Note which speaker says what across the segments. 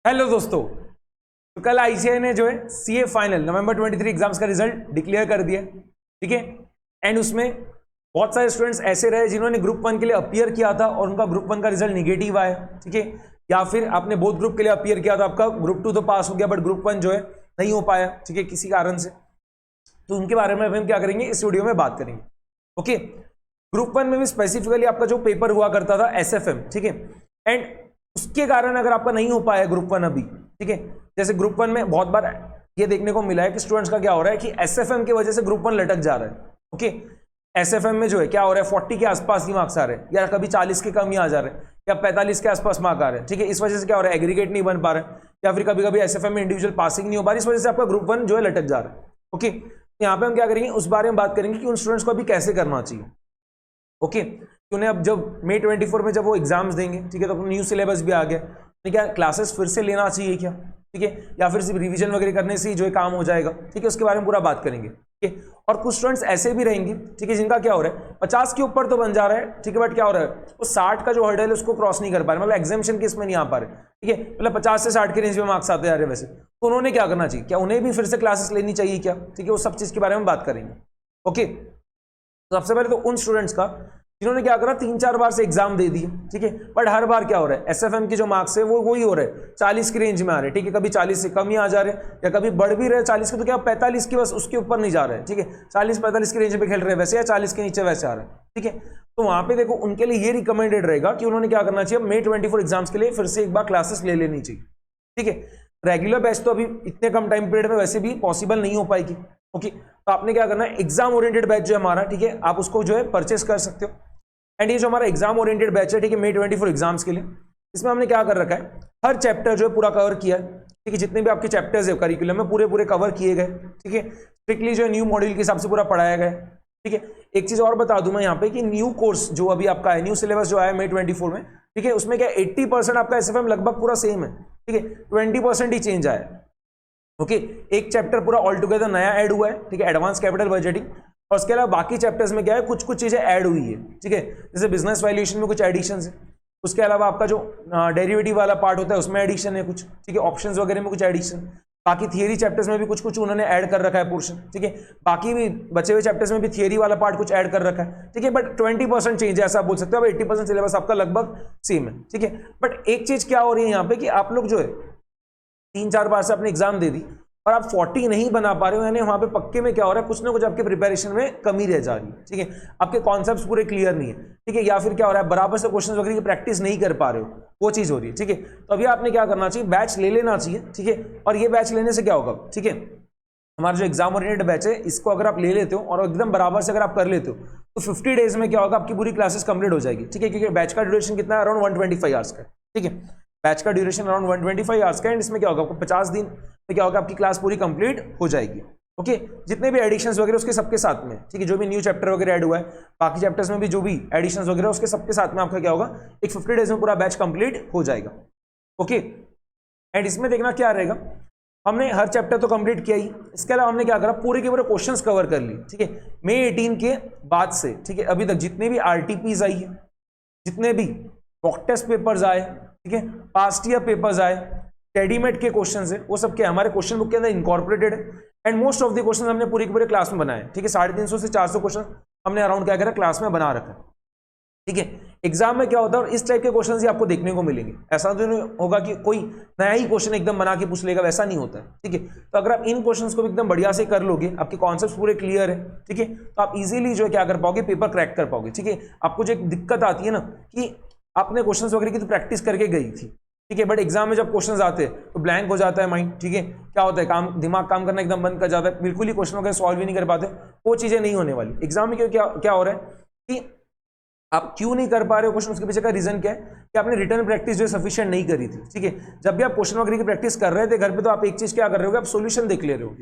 Speaker 1: Hello दोस्तों, तो कल आईसीआई ने जो है सीए फाइनल नवंबर 23 एग्जाम्स का रिजल्ट डिक्लेयर कर दिया, ठीक है। एंड उसमें बहुत सारे स्टूडेंट्स ऐसे रहे जिन्होंने ग्रुप 1 के लिए अपीयर किया था और उनका ग्रुप 1 का रिजल्ट निगेटिव आया, ठीक है। या फिर आपने बोथ ग्रुप के लिए अपीयर किया था, आपका ग्रुप 2 तो पास हो गया बट ग्रुप 1 जो है नहीं हो पाया, ठीक है, किसी कारण से। तो उनके बारे में हम क्या करेंगे, इस वीडियो में बात करेंगे। ओके, ग्रुप 1 में भी स्पेसिफिकली आपका जो पेपर हुआ करता था एसएफएम, ठीक है। एंड उसके कारण अगर आपका नहीं हो पाया ग्रुप 1 अभी, ठीक है, जैसे ग्रुप 1 में बहुत बार ये देखने को मिला है कि स्टूडेंट्स का क्या हो रहा है कि एसएफएम की वजह से ग्रुप 1 लटक जा रहा है। ओके, एसएफएम में जो है क्या हो रहा है, 40 के आसपास ही मार्क्स आ रहे हैं या कभी 40 के कम ही आ जा रहे हैं या 45 के आसपास मार्क आ रहे हैं, ठीक है। इस वजह से क्या हो रहा है, एग्रीगेट नहीं बन पा रहा है या फिर कभी कभी एसएफएम में इंडिविजुअल पासिंग नहीं हो पा रही, इस वजह से आपका ग्रुप 1 जो है लटक जा रहा है। ओके, यहाँ पे हम क्या करेंगे, उस बारे में बात करेंगे कि उन स्टूडेंट्स को अभी कैसे करना चाहिए। ओके, उन्हें अब जब मई 24 में जब वो एग्जाम्स देंगे, ठीक है, तो न्यू सिलेबस भी आ गया, तो क्या क्लासेस फिर से लेना चाहिए क्या, ठीक है, या फिर सिर्फ रिवीजन वगैरह करने से ही जो है काम हो जाएगा, ठीक है, उसके बारे में पूरा बात करेंगे, ठीक है। और कुछ स्टूडेंट्स ऐसे भी रहेंगे, ठीक है, जिनका क्या हो रहा है 50 के ऊपर तो बन जा रहा है, ठीक है, बट क्या हो रहा है वो 60 का जो हर्डल है उसको क्रॉस नहीं कर पा रहे, मतलब एग्जामिनेशन के इसमें नहीं आ पा रहे, ठीक है, मतलब 50 से 60 के रेंज में मार्क्स आते जा रहे हैं वैसे, तो उन्होंने क्या करना चाहिए, क्या उन्हें भी फिर से क्लासेस लेनी चाहिए क्या, ठीक है, वो सब चीज के बारे में बात करेंगे। ओके, तो सबसे पहले तो उन स्टूडेंट्स का जिन्होंने क्या करा 3-4 बार से एग्जाम दे दिए, ठीक है, बट हर बार क्या हो रहा है एसएफएम की जो मार्क्स है वो वही हो रहे हैं 40 की रेंज में आ रहे हैं, ठीक है, कभी 40 से कम ही आ जा रहे हैं या कभी बढ़ भी रहे 40 के, तो क्या 45 की बस उसके ऊपर नहीं जा रहे हैं, ठीक है, 40-45 की रेंज में खेल रहे हैं वैसे या 40 के नीचे वैसे आ रहे हैं, ठीक है। तो वहां पे देखो उनके लिए ये रिकमेंडेड रहेगा कि उन्होंने क्या करना चाहिए, मई 24 एग्जाम्स के लिए फिर से एक बार क्लासेस ले लेनी चाहिए, ठीक है। रेगुलर बैच तो अभी इतने कम टाइम पीरियड में वैसे भी पॉसिबल नहीं हो पाएगी। ओके, तो आपने क्या करना है, एग्जाम ओरिएंटेड बैच जो है हमारा, ठीक है, आप उसको जो है परचेस कर सकते हो। एंड ये जो हमारा एग्जाम ओरिएंटेड बैच है, ठीक है, मई 24 एग्जाम्स के लिए, इसमें हमने क्या कर रखा है, हर चैप्टर जो है पूरा कवर किया है, ठीक है, जितने भी आपके चैप्टर्स है करिकुलम में पूरे कवर किए गए, ठीक है, स्ट्रिक्टली जो है न्यू मॉड्यूल के हिसाब से पूरा पढ़ाया गया है, ठीक है। एक चीज और बता दूं मैं यहाँ पे कि न्यू कोर्स जो अभी आपका है, न्यू सिलेबस जो आया मई 24 में, ठीक है, उसमें क्या 80% आपका एसएफएम लगभग पूरा सेम है, ठीक है, 20% ही चेंज आया है। ओके, एक चैप्टर पूरा ऑल टुगेदर नया ऐड हुआ है, ठीक है, एडवांस कैपिटल बजटिंग, और उसके अलावा बाकी चैप्टर्स में क्या है कुछ चीजें ऐड हुई है, ठीक है, जैसे बिजनेस वैल्यूएशन में कुछ एडिशन है, उसके अलावा आपका जो डेरिवेटिव वाला पार्ट होता है उसमें एडिशन है कुछ, ठीक है, ऑप्शंस वगैरह में कुछ एडिशन, बाकी थियरी चैप्टर्स में भी कुछ उन्होंने ऐड कर रखा है पोर्शन, ठीक है, बाकी भी बचे हुए चैप्टर्स में भी थियरी वाला पार्ट कुछ ऐड कर रखा है, ठीक है, बट 20% चेंज है ऐसा आप बोल सकते हो। अब 80% सिलेबस आपका लगभग सेम है, ठीक है, बट एक चीज क्या हो रही है यहाँ पे कि आप लोग जो है 3-4 बार से अपने एग्जाम दे दी और आप 40 नहीं बना पा रहे हो, यानी वहां पे पक्के में क्या हो रहा है, कुछ ना कुछ आपके प्रिपरेशन में कमी रह जा रही है, ठीक है, आपके कॉन्सेप्ट्स पूरे क्लियर नहीं है, ठीक है, या फिर क्या हो रहा है बराबर से क्वेश्चंस वगैरह की प्रैक्टिस नहीं कर पा रहे हो, वो चीज हो रही है, ठीक है। तो अभी आपने क्या करना चाहिए, बैच ले लेना चाहिए, ठीक है, और ये बैच लेने से क्या होगा, ठीक है, हमारा जो एग्जाम ओरिएंटेड बैच है इसको अगर आप ले लेते हो और एकदम बराबर से अगर आप कर लेते हो तो 50 डेज में क्या होगा, आपकी पूरी क्लासेस कंप्लीट हो जाएगी, ठीक है, क्योंकि बैच का ड्यूरेशन कितना है, अराउंड 125 आवर्स का, ठीक है, बैच का ड्यूरेशन अराउंड 125 आवर्स का, एंड इसमें क्या होगा आपको 50 दिन में क्या होगा आपकी क्लास पूरी कंप्लीट हो जाएगी। ओके, जितने भी एडिशंस वगैरह उसके सबके साथ में, ठीक है, जो भी न्यू चैप्टर वगैरह ऐड हुआ है, बाकी चैप्टर्स में भी जो भी एडिशंस वगैरह उसके सबके साथ में आपका क्या होगा, एक 50 डेज में पूरा बैच कंप्लीट हो जाएगा। ओके, एंड इसमें देखना क्या रहेगा, हमने हर चैप्टर तो कंप्लीट किया ही, इसके अलावा हमने क्या करा, पूरे के पूरे क्वेश्चंस कवर कर ली, ठीक है, मई 18 के बाद से, ठीक है, अभी तक जितने भी आरटीपीज आई है, जितने भी मॉक टेस्ट पेपर्स आए, ठीक है, पास्ट ईयर पेपर्स आए, टेडीमेट के क्वेश्चंस है, वो सब क्या हमारे क्वेश्चन बुक के अंदर इनकॉर्पोरेटेड है, and most of the question हमने पूरे के पूरे क्लास में बनाए, ठीक है, 350 से 400 क्वेश्चन हमने अराउंड क्या करा क्लास में बना रखा है, ठीक है। एग्जाम में क्या होता है, और इस टाइप के क्वेश्चन ही आपको देखने को मिलेंगे, ऐसा तो नहीं होगा कि कोई नया ही क्वेश्चन एकदम बना के पूछ लेगा, वैसा नहीं होता है, ठीक है। तो अगर आप इन क्वेश्चंस को एकदम बढ़िया से कर लोगे, आपके कॉन्सेप्ट्स पूरे क्लियर है, ठीक है, तो आप इजीली जो है क्या कर पाओगे, पेपर क्रैक कर पाओगे, ठीक है। आपको जो एक दिक्कत आती है ना कि आपने क्वेश्चन वगैरह की तो प्रैक्टिस करके गई थी, ठीक है, बट एग्जाम में जब क्वेश्चन आते हैं तो ब्लैंक हो जाता है माइंड, ठीक है, क्या होता है दिमाग काम करना एकदम बंद कर जाता है, बिल्कुल ही क्वेश्चन वगैरह सॉल्व ही नहीं कर पाते, वो चीजें नहीं होने वाली। एग्जाम में क्या हो रहा है कि आप क्यों नहीं कर पा रहे हो क्वेश्चन, उसके पीछे का रीजन क्या है कि आपने रिटर्न प्रैक्टिस जो है सफिशिएंट नहीं करी थी, ठीक है। जब भी आप क्वेश्चन वगैरह की प्रैक्टिस कर रहे थे घर पे, तो आप एक चीज क्या कर रहे हो, आप सोल्यूशन देख ले रहे हो,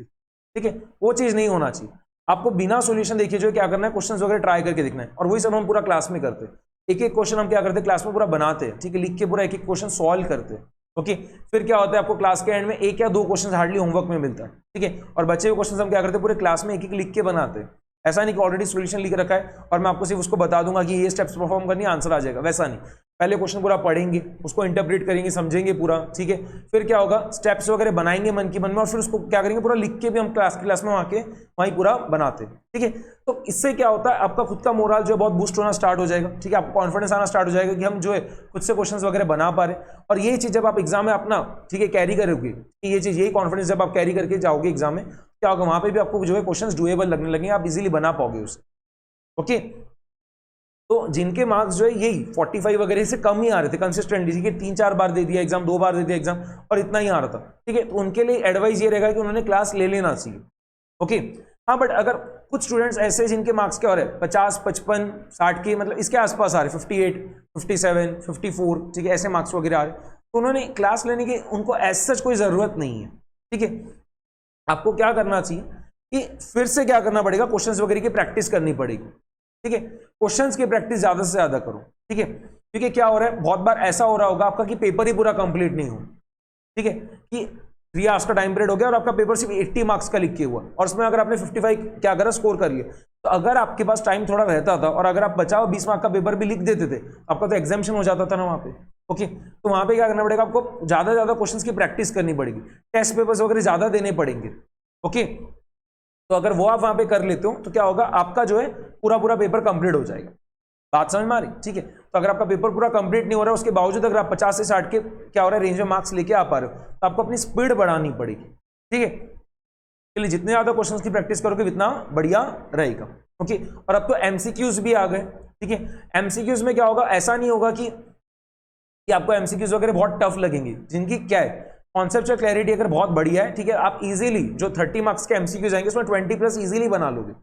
Speaker 1: ठीक है, वो चीज नहीं होना चाहिए। आपको बिना सोल्यूशन देखे जो क्या करना है, क्वेश्चन वगैरह ट्राई करके देखना है, और वही सब हम पूरा क्लास में करते हैं। एक एक क्वेश्चन हम क्या करते हैं क्लास में पूरा बनाते हैं, ठीक है, लिख के पूरा एक एक क्वेश्चन सॉल्व करते हैं। ओके, फिर क्या होता है आपको क्लास के एंड में 1 या 2 क्वेश्चन हार्डली होमवर्क में मिलता है, ठीक है, और बचे हुए क्वेश्चन हम क्या करते हैं पूरे क्लास में एक एक लिख के बनाते हैं। ऐसा नहीं कि ऑलरेडी सोल्यूशन लिख रखा है और मैं आपको सिर्फ उसको बता दूंगा कि ये स्टेप्स परफॉर्म करनी आंसर आ जाएगा, वैसा नहीं। पहले क्वेश्चन पूरा पढ़ेंगे, उसको इंटरप्रेट करेंगे, समझेंगे पूरा, ठीक है। फिर क्या होगा, स्टेप्स वगैरह बनाएंगे मन की मन में, और फिर उसको क्या करेंगे, पूरा लिख के भी हम क्लास में आके वहीं पूरा बनाते हैं, ठीक है। तो इससे क्या होता है, आपका खुद का मोरल जो है बहुत बूस्ट होना स्टार्ट हो जाएगा, ठीक है। आपको कॉन्फिडेंस आना स्टार्ट हो जाएगा कि हम जो है खुद से क्वेश्चन वगैरह बना पा रहे हैं। और यही चीज जब आप एग्जाम में अपना, ठीक है, कैरी करोगे, ये चीज, यही कॉन्फिडेंस जब आप कैरी करके जाओगे एग्जाम में, क्या होगा, वहां पे भी आपको जो है क्वेश्चंस डुएबल लगने लगेंगे, आप इजीली बना पाओगे उसे, ओके। तो जिनके मार्क्स जो है यही 45 वगैरह से कम ही आ रहे थे कंसिस्टेंटली, ठीक है, 3-4 बार दे दिया एग्जाम, 2 बार दे दिया एग्जाम, और इतना ही आ रहा था, ठीक है। तो उनके लिए एडवाइस ये रहेगा कि उन्होंने क्लास ले लेना चाहिए, ओके। हाँ, बट अगर कुछ स्टूडेंट्स ऐसे जिनके मार्क्स क्या हो रहे हैं 50, 55, 60 के, मतलब इसके आसपास आ रहे, 58, 57, 54, ठीक है, ऐसे मार्क्स वगैरह आ रहे, तो उन्होंने क्लास लेने की उनको ऐसा कोई जरूरत नहीं है, ठीक है। आपको क्या करना चाहिए कि फिर से क्या करना पड़ेगा, क्वेश्चंस वगैरह की प्रैक्टिस करनी पड़ेगी, ठीक है। क्वेश्चंस की प्रैक्टिस ज्यादा से ज्यादा करो, ठीक है। क्योंकि क्या हो रहा है, बहुत बार ऐसा हो रहा होगा आपका कि पेपर ही पूरा कंप्लीट नहीं हो, ठीक है, कि 3 आवर्स का टाइम पीरियड हो गया और आपका पेपर सिर्फ 80 मार्क्स का लिख के हुआ, और उसमें अगर आपने 55 क्या करा, स्कोर कर लिया, तो अगर आपके पास टाइम थोड़ा रहता था और अगर आप बचाओ 20 मार्क का पेपर भी लिख देते थे, आपका तो एग्जामिशन हो जाता था ना वहां पे, ओके। तो वहां पे क्या करना पड़ेगा, आपको ज्यादा ज्यादा क्वेश्चंस की प्रैक्टिस करनी पड़ेगी, टेस्ट पेपर्स वगैरह ज्यादा देने पड़ेंगे, ओके। तो अगर वो आप वहां पे कर लेते हो तो क्या होगा, आपका जो है पूरा पूरा पेपर कंप्लीट हो जाएगा। बात समझ में आ रही, ठीक है। तो अगर आपका पेपर पूरा कंप्लीट नहीं हो रहा है, उसके बावजूद अगर आप 50 से 60 के क्या हो रहा है रेंज में मार्क्स लेके आ पा रहे हो, तो आपको अपनी स्पीड बढ़ानी पड़ेगी, ठीक है। इसलिए जितने ज्यादा क्वेश्चंस की प्रैक्टिस करोगे उतना बढ़िया रहेगा, ओके। और अब तो एमसीक्यूज भी आ गए, ठीक है। एमसीक्यूज में क्या होगा, ऐसा नहीं होगा कि आपको एमसीक्यूज वगैरह बहुत टफ लगेंगे, जिनकी क्या है कॉन्सेप्चुअल क्लैरिटी अगर बहुत बढ़िया है, ठीक है, आप इजीली जो 30 मार्क्स के एमसीक्यूज आएंगे उसमें 20+ इजीली बना लोगे,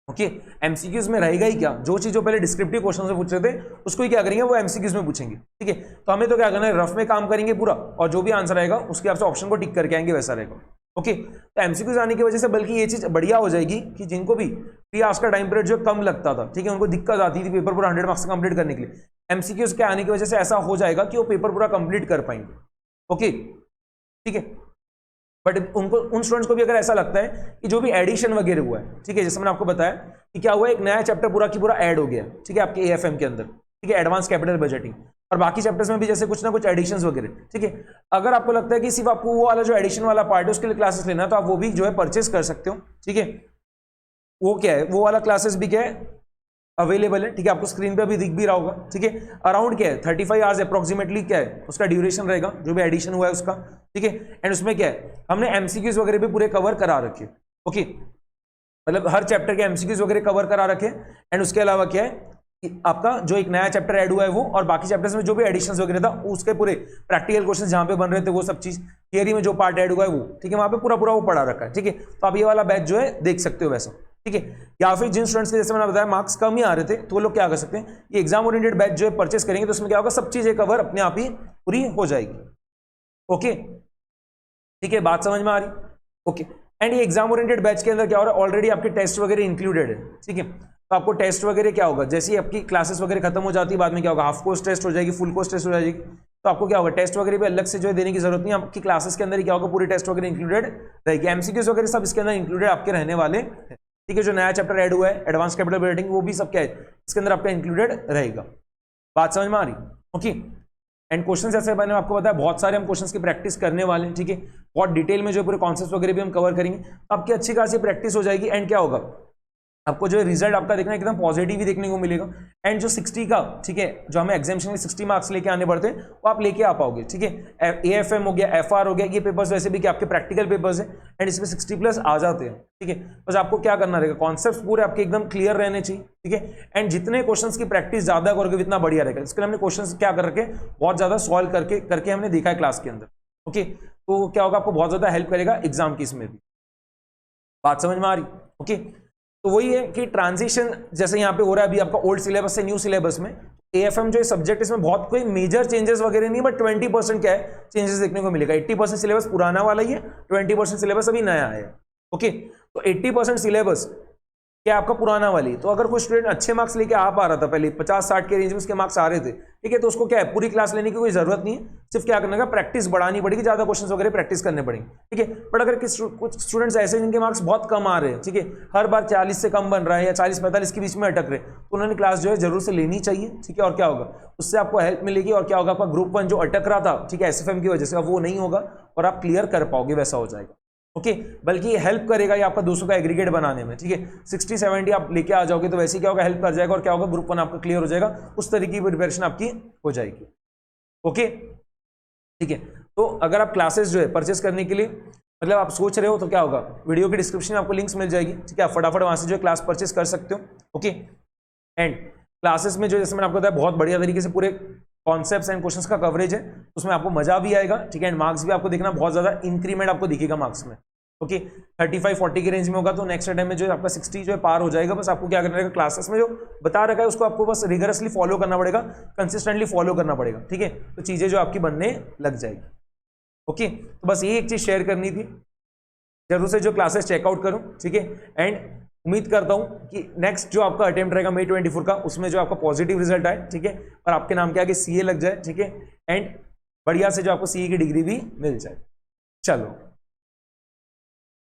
Speaker 1: ओके। एमसीक्यूज में रहेगा ही क्या, जो चीज जो पहले डिस्क्रिप्टिव क्वेश्चन से पूछ रहे थे उसको ही क्या करेंगे, वो एमसीक्यूज में पूछेंगे, ठीक है। तो हमें तो क्या करना है, रफ में काम करेंगे पूरा, और जो भी आंसर आएगा उसके आपसे ऑप्शन को टिक करके आएंगे, वैसा रहेगा, ओके। तो एमसीक्यूज आने की वजह से बल्कि ये चीज बढ़िया हो जाएगी कि जिनको भी 3 आवर्स का टाइम पीरियड जो कम लगता था, ठीक है, उनको दिक्कत आती थी पेपर पूरा 100 मार्क्स कंप्लीट करने के लिए, एमसीक्यूज के आने की वजह से ऐसा हो जाएगा कि वो पेपर पूरा कंप्लीट कर पाएंगे, ओके, ठीक है। बट उनको, उन स्टूडेंट्स को भी अगर ऐसा लगता है कि जो भी एडिशन वगैरह हुआ है, ठीक है, जैसे मैंने आपको बताया कि क्या हुआ, एक नया चैप्टर पूरा की पूरा ऐड हो गया, ठीक है, आपके एएफएम के अंदर, ठीक है, एडवांस कैपिटल बजटिंग, और बाकी चैप्टर्स में भी जैसे कुछ ना कुछ एडिशंस वगैरह, ठीक है। अगर आपको लगता है कि सिर्फ आपको वो वाला जो एडिशन वाला पार्ट है उसके लिए क्लासेस लेना है, तो आप वो भी जो है परचेस कर सकते हो, ठीक है। वो क्या है, वो वाला क्लासेस भी क्या है, अवेलेबल है, ठीक है, आपको स्क्रीन पे अभी दिख भी रहा होगा, ठीक है। अराउंड क्या है 35 आवर्स अप्रोक्सीमेटली क्या है उसका ड्यूरेशन रहेगा, जो भी एडिशन हुआ है उसका, ठीक है। एंड उसमें क्या है, हमने एमसीक्यूज वगैरह भी पूरे कवर करा रखे, ओके, मतलब हर चैप्टर के एमसीक्यूज वगैरह कवर करा रखे। एंड उसके अलावा क्या है कि आपका जो एक नया चैप्टर ऐड हुआ है वो, और बाकी चैप्टर्स में जो भी एडिशंस वगैरह था उसके पूरे प्रैक्टिकल क्वेश्चन जहां पे बन रहे थे वो सब चीज, थियरी में जो पार्ट ऐड हुआ है वो, ठीक है, वहां पे पूरा पूरा वो पढ़ा रखा है, ठीक है। तो आप ये वाला बैच जो है देख सकते हो वैसा, ठीक है। या फिर जिन स्टूडेंट्स के जैसे मैंने बताया मार्क्स कम ही आ रहे थे, तो वो लोग क्या कर सकते हैं, ये एग्जाम ओरिएंटेड बैच जो है परचेस करेंगे, तो उसमें क्या होगा, सब चीजें कवर अपने आप ही पूरी हो जाएगी, ओके, ठीक है। बात समझ में आ रही, ओके। एंड ये एग्जाम ओरिएंटेड बैच के अंदर क्या हो रहा है, ऑलरेडी आपके टेस्ट वगैरह इंक्लूडेड है, ठीक है। तो आपको टेस्ट वगैरह क्या होगा, जैसे ही आपकी क्लासेस वगैरह खत्म हो जाती है, बाद में क्या होगा, हाफ कोर्स टेस्ट हो जाएगी, फुल कोर्स टेस्ट हो जाएगी, तो आपको क्या होगा, टेस्ट वगैरह भी अलग से जो है देने की जरूरत नहीं, आपकी क्लासेस के अंदर ही क्या होगा, पूरी टेस्ट वगैरह इंक्लूडेड रहेगी, एमसीक्यूज वगैरह सब इसके अंदर इंक्लूडेड आपके रहने वाले, ठीक है। जो नया चैप्टर ऐड हुआ है एडवांस कैपिटल बजटिंग, वो भी सब क्या है इसके अंदर आपका इंक्लूडेड रहेगा। बात समझ में आ रही, ओके। एंड क्वेश्चन जैसे मैंने आपको बताया बहुत सारे हम क्वेश्चंस की प्रैक्टिस करने वाले हैं, ठीक है। बहुत डिटेल में जो पूरे कॉन्सेप्ट वगैरह भी हम कवर करेंगे, आपकी अच्छी खासी प्रैक्टिस हो जाएगी। एंड क्या होगा, आपको जो रिजल्ट आपका देखना एकदम पॉजिटिव ही देखने को मिलेगा। एंड जो 60 का, ठीक है, जो हमें एग्जामिनेशन में 60 मार्क्स लेके आने पड़ते हैं वो आप लेके आ पाओगे, ठीक है। एएफएम हो गया, एफआर हो गया, ये पेपर्स वैसे भी कि आपके प्रैक्टिकल पेपर्स है एंड इसमें 60+ आ जाते हैं, ठीक है। बस आपको क्या करना रहेगा, कॉन्सेप्ट्स पूरे आपके एकदम क्लियर रहने चाहिए, ठीक है। एंड जितने क्वेश्चंस की प्रैक्टिस ज्यादा करोगे उतना बढ़िया रहेगा। इसके लिए हमने क्वेश्चंस क्या कर रखे, बहुत ज्यादा सॉल्व करके हमने देखा है क्लास के अंदर, ओके। तो क्या होगा, आपको बहुत ज्यादा हेल्प करेगा एग्जाम की इसमें भी। बात समझ में आ रही, ओके। तो वही है कि ट्रांजिशन जैसे यहाँ पे हो रहा है अभी आपका ओल्ड सिलेबस से न्यू सिलेबस में, एएफएम जो सब्जेक्ट इसमें बहुत कोई मेजर चेंजेस वगैरह नहीं, बट 20% क्या है चेंजेस देखने को मिलेगा। 80% सिलेबस पुराना वाला ही है, 20% सिलेबस अभी नया है, ओके। तो 80% सिलेबस क्या आपका पुराना वाली। तो अगर कोई स्टूडेंट अच्छे मार्क्स लेके आ पा रहा था पहले 50-60 के रेंज में उसके मार्क्स आ रहे थे, ठीक है, तो उसको क्या है पूरी क्लास लेने की कोई जरूरत नहीं है, सिर्फ क्या करने का प्रैक्टिस बढ़ानी पड़ेगी, ज्यादा क्वेश्चंस वगैरह प्रैक्टिस करने पड़ेंगे, ठीक है। बट अगर कुछ स्टूडेंट्स ऐसे जिनके मार्क्स बहुत कम आ रहे हैं, ठीक है, हर बार 40 से कम बन रहा है या 40-45 के बीच में अटक रहे, तो उन्होंने क्लास जो है जरूर से लेनी चाहिए, ठीक है। और क्या होगा, उससे आपको हेल्प मिलेगी और क्या होगा, आपका ग्रुप 1 जो अटक रहा था, ठीक है, एसएफएम की वजह से, अब वो नहीं होगा और आप क्लियर कर पाओगे, वैसा हो जाएगा। ओके, बल्कि ये हेल्प करेगा ये आपका 200 का एग्रीगेट बनाने में, ठीक है। 60-70 आप लेके आ जाओगे तो वैसे क्या होगा, हेल्प कर जाएगा और क्या होगा, ग्रुप 1 आपका क्लियर हो जाएगा, उस तरीके की प्रिपरेशन आपकी हो जाएगी। ओके, ठीक है। तो अगर आप क्लासेस जो है परचेस करने के लिए मतलब आप सोच रहे हो तो क्या होगा, वीडियो के डिस्क्रिप्शन में आपको लिंक्स मिल जाएगी, ठीक है, आप फटाफट वहां से जो है क्लास परचेस कर सकते हो। ओके, एंड क्लासेस में जो जैसे मैंने आपको बताया बहुत बढ़िया तरीके से पूरे कॉन्सेप्ट्स एंड क्वेश्चंस का कवरेज है, उसमें आपको मजा भी आएगा, ठीक है, एंड मार्क्स भी आपको देखना बहुत ज्यादा इंक्रीमेंट आपको दिखेगा मार्क्स में। ओके, 35-40 के रेंज में होगा तो नेक्स्ट टाइम में जो है आपका 60 जो है पार हो जाएगा। बस आपको क्या करना रहेगा, क्लासेस में जो बता रखा है उसको आपको बस रिगरसली फॉलो करना पड़ेगा, कंसिस्टेंटली फॉलो करना पड़ेगा, ठीक है, तो चीजें जो आपकी बनने लग जाएगी। ओके, तो बस ये एक चीज शेयर करनी थी, जरूर से जो क्लासेस चेकआउट करूं, ठीक है, एंड उम्मीद करता हूं कि नेक्स्ट जो आपका अटेम्प्ट रहेगा May 24 का, उसमें जो आपका पॉजिटिव रिजल्ट आए, ठीक है, और आपके नाम के आगे CA लग जाए, ठीक है, एंड बढ़िया से जो आपको CA की डिग्री भी मिल जाए। चलो।